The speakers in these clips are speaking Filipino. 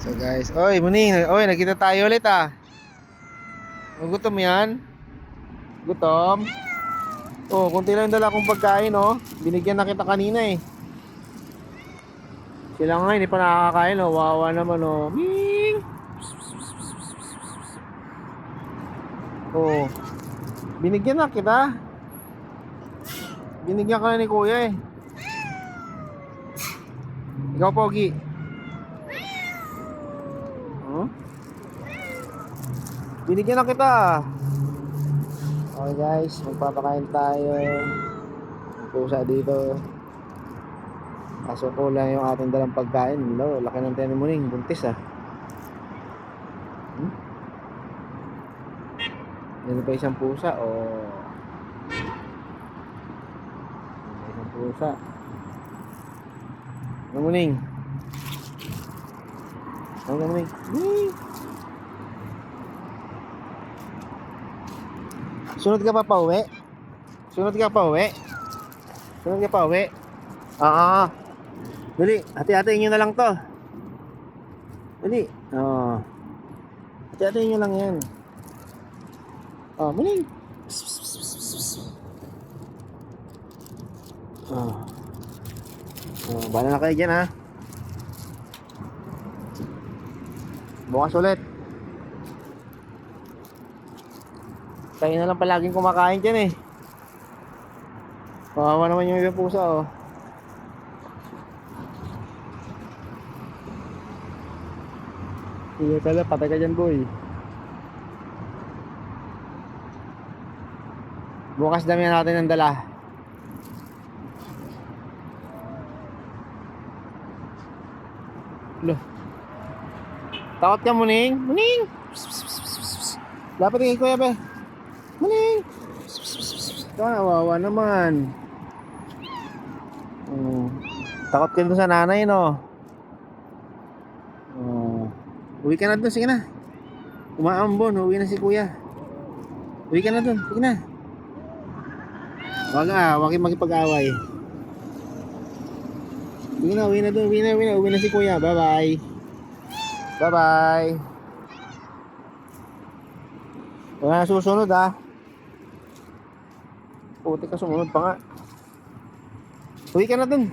So guys, oy Muning, oy nakita tayo ulit ah. Gutom yan? Gutom? Oh, kunti lang dala kong pagkain oh. Binigyan na kita kanina eh. Sila nga hindi pa nakakakain oh. Wawa naman oh. Ming! Oh. Binigyan na kita. Binigyan ka na ni Kuya eh. Ikaw Pogi. Huh? Binigyan na kita. Okay guys, magpapakain tayo. May pusa dito. Kaso kulang yung ating dalang pagkain. No, laki ng tiyan ni Muning, buntis ah. Yan pa isang pusa oh. Isang pusa. Ano Muning? Ano Muning? Sunod ka pa pauwi? Sunod ka pa uwi? Sunod ka pa uwi? Ah. Dali, hati-hatiin nyo na lang to. Dali. Oh. Hati-hatiin nyo lang yan. Oh, Muning. Oh. Oh, bahala na kayo dyan ha. Bukas ulit. Tayo na lang palaging kumakain dyan eh. Kawawa naman yung ibang pusa oh. Iya pala, patay ka dyan boy. Bukas damihan natin ng dala. Loh. Takot ka Muning? Muning! Dapat tingin Kuya be. Muning! Kawawa naman. Takot ka dun sa nanay no. Uwi ka na dun, sige na. Umaambon, uwi na si Kuya. Uwi ka na dun, sige na. Wag makipag-away. Sige na, uwi na dun, uwi na si Kuya. Bye bye. Bye bye. Wala na susunod ah. Puti ka, sumunod pa nga. Uwi ka na dun.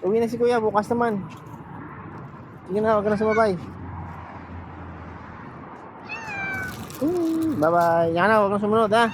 Uwi na si Kuya, bukas naman. Sige na, wag ka na sumabay. Bye bye. Yan na, wag kang sumunod ha.